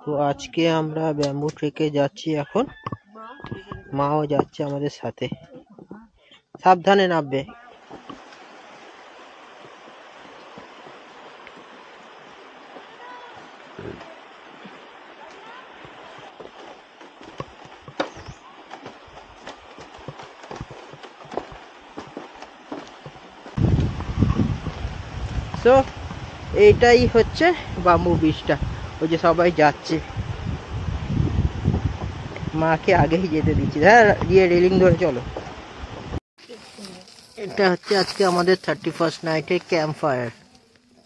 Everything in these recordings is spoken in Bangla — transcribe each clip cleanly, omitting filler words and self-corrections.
তো আজকে আমরা ব্যাম্বু ট্রেকে যাচ্ছি এখন। মাও যাচ্ছে আমাদের সাথে। সাবধানে নামবে। তো এইটাই হচ্ছে ব্যাম্বু ব্রিজটা, ওই যে সবাই যাচ্ছে। মাকে আগেই যেতে দিচ্ছি। হ্যাঁ, গিয়ে রেলিং ধরে চলো। এটা হচ্ছে আজকে আমাদের 31st নাইটের ক্যাম্প ফায়ার।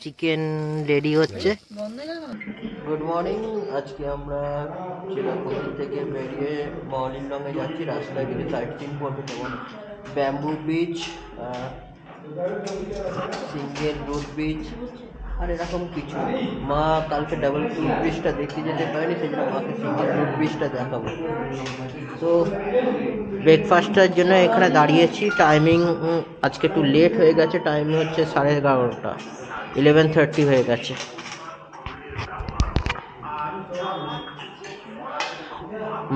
চিকেন রেডি হচ্ছে। Good morning. আজকে আমরা চিরাপুঞ্জি থেকে বেরিয়ে মলিনলংয়ে যাচ্ছি। রাস্তায় কিছু সাইট সিন করবো, যেমন bamboo beach, single root beach আর এরকম কিছু। মা কালকে ডাবল রুট ব্রিজটা দেখতে যেতে পারেনি, সেই জন্য মাকে সিঙ্গেল রুট ব্রিজটা দেখাবো। তো ব্রেকফাস্টের জন্য এখানে দাঁড়িয়েছি। টাইমিং আজকে একটু লেট হয়ে গেছে। টাইমিং হচ্ছে 11:30, 11:30 হয়ে গেছে।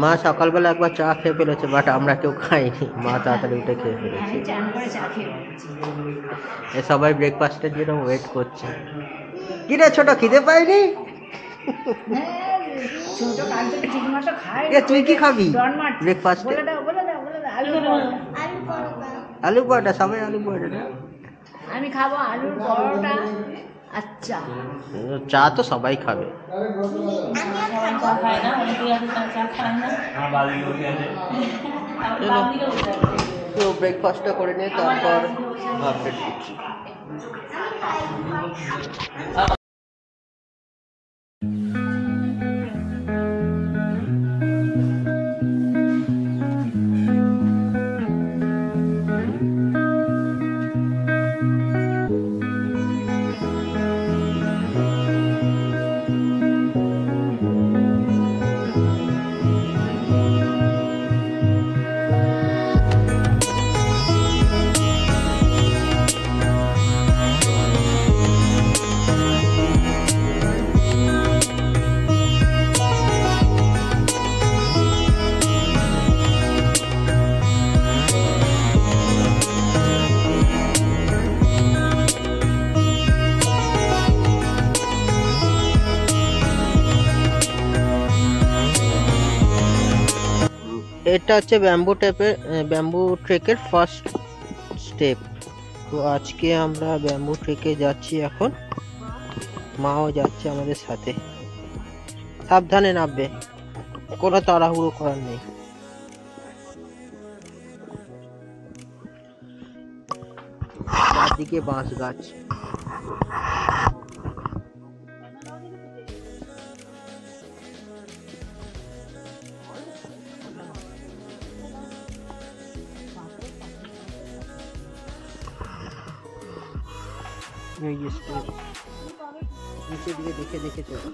মা সকালবেলা একবার চা খেয়ে ফেলেছে, বাট আমরা কেউ খাইনি। মা তাড়াতাড়ি উঠে খেয়ে ফেলেছে। সবাই ব্রেকফাস্টের জন্য ওয়েট করছে। কি রে ছোট, খিদে পাইনি? তুই কি খাবি ব্রেকফাস্টে? আলু পরোটা। সবাই আলু পরোটা। আমি খাবো আলুর পরোটা। আচ্ছা, চা তো সবাই খাবে। তো ব্রেকফাস্টটা করে নিয়ে তারপর আপডেট দিচ্ছি। এটা হচ্ছে ব্যাম্বু ট্রেকের ফার্স্ট স্টেপ। তো আজকে আমরা ব্যাম্বু ট্রেকে যাচ্ছি এখন। মাও যাচ্ছে আমাদের সাথে। সাবধানে নামবে, কোনো তাড়াহুড়ো করার নেই। চারদিকে বাঁশ গাছ। নিচের দিকে দেখে দেখে চলো।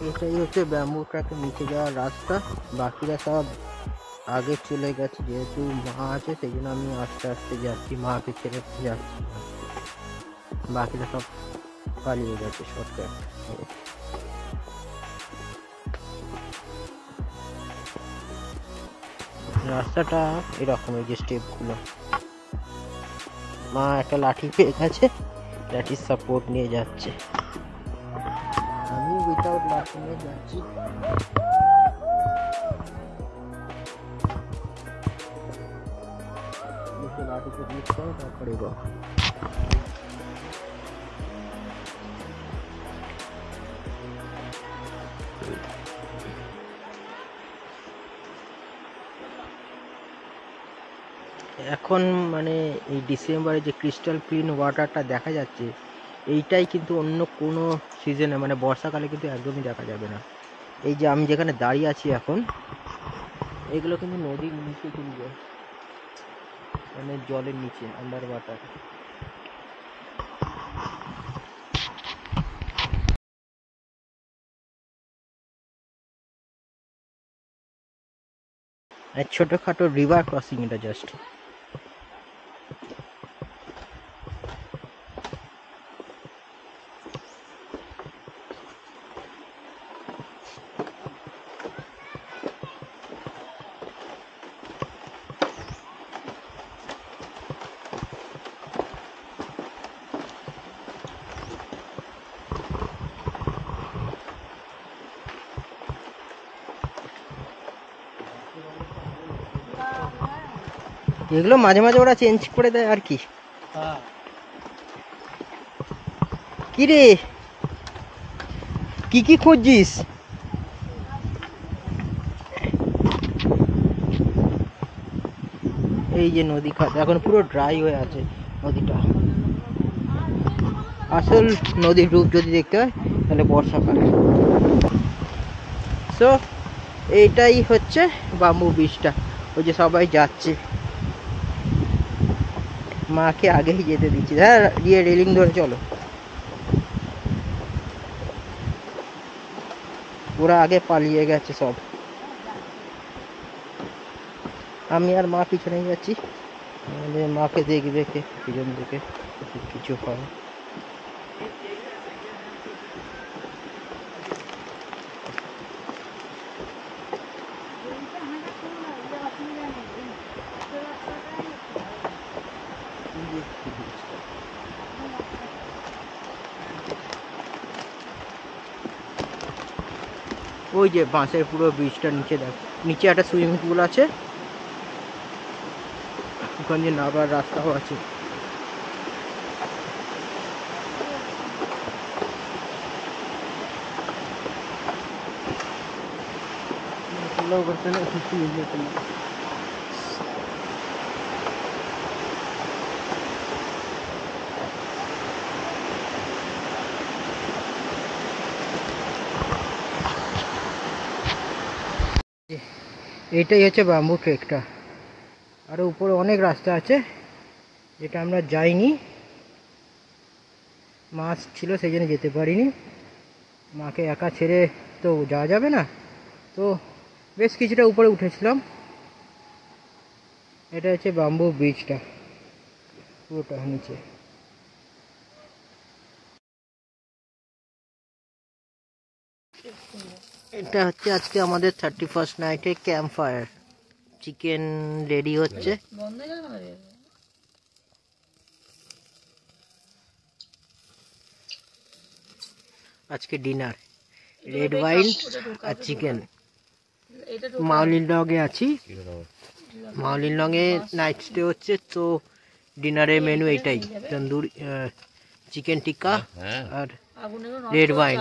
এটাই হচ্ছে ব্যাম্বু ট্র্যাকের নিচে যাওয়ার রাস্তা। বাকিরা সব আগে চলে গেছে, যেহেতু মা আছে সেই জন্য আমি আস্তে আস্তে যাচ্ছি। মাকে ছেড়ে যাচ্ছি, বাকিরা সব পালিয়ে গেছে শর্টকাট। রাস্তাটা এরকম, এই যে স্টেপগুলো। মা একটা লাঠি পেয়ে গেছে, লাঠির সাপোর্ট নিয়ে যাচ্ছে। আমি উইথাউট লাঠি নিয়ে যাচ্ছি। লাঠিতে ক্লিক করে তারপরে এখন মানে এই ডিসেম্বরে যে ক্রিস্টাল ক্লিন ওয়াটারটা দেখা যাচ্ছে, এইটাই কিন্তু অন্য কোনো সিজনে মানে বর্ষাকালে কিন্তু একদমই দেখা যাবে না। এই যে আমি যেখানে দাঁড়িয়ে আছি এখন, এগুলো কিন্তু নদীর নিচে চলে যায়, মানে জলের নিচে, আন্ডার ওয়াটার। ছোটখাটো রিভার ক্রসিং এটা জাস্ট। এগুলো মাঝে মাঝে ওরা চেঞ্জ করে দেয় আর কি। কি রে, কি কি খুঁজছিস? এই যে নদী খাত এখন পুরো ড্রাই হয়ে আছে নদীটা। আসল নদীর রূপ যদি দেখতে হয় তাহলে বর্ষাকালে। সো এইটাই হচ্ছে বাম্বু বিচটা। ওই যে সবাই যাচ্ছে, মাকে আগেই যেতে দিচ্ছি। হ্যাঁ, গিয়ে রেলিং ধরে চলো। ওরা আগে পালিয়ে গেছে সব, আমি আর মা পিছনে যাচ্ছি। আমাদের মাকে দেখবে কে পিছন থেকে কিছু হয়। ওই যে বাঁশের পুরো ব্রিজটা নিচে দেখ, নিচে একটা সুইমিং পুল আছে, ওখানে নামার রাস্তাও আছে। এইটাই হচ্ছে বাম্বু ট্রেকটা। আরও উপরে অনেক রাস্তা আছে যেটা আমরা যাইনি, মাছ ছিল সেই জন্য যেতে পারিনি। মাকে একা ছেড়ে তো যাওয়া যাবে না, তো বেশ কিছুটা উপরে উঠেছিলাম। এটা হচ্ছে বাম্বু ব্রিজটা পুরোটা নিচে। এটা হচ্ছে আজকে আমাদের 31st নাইটে ক্যাম্প ফায়ার। চিকেন রেডি হচ্ছে। আজকে ডিনার রেড ওয়াইন আর চিকেন। মাউলিন লংয়ে আছি, মাউলিন লংয়ে নাইট স্টে হচ্ছে, তো ডিনারের মেনু এটাই, তন্দুরি চিকেন টিক্কা আর রেড ওয়াইন।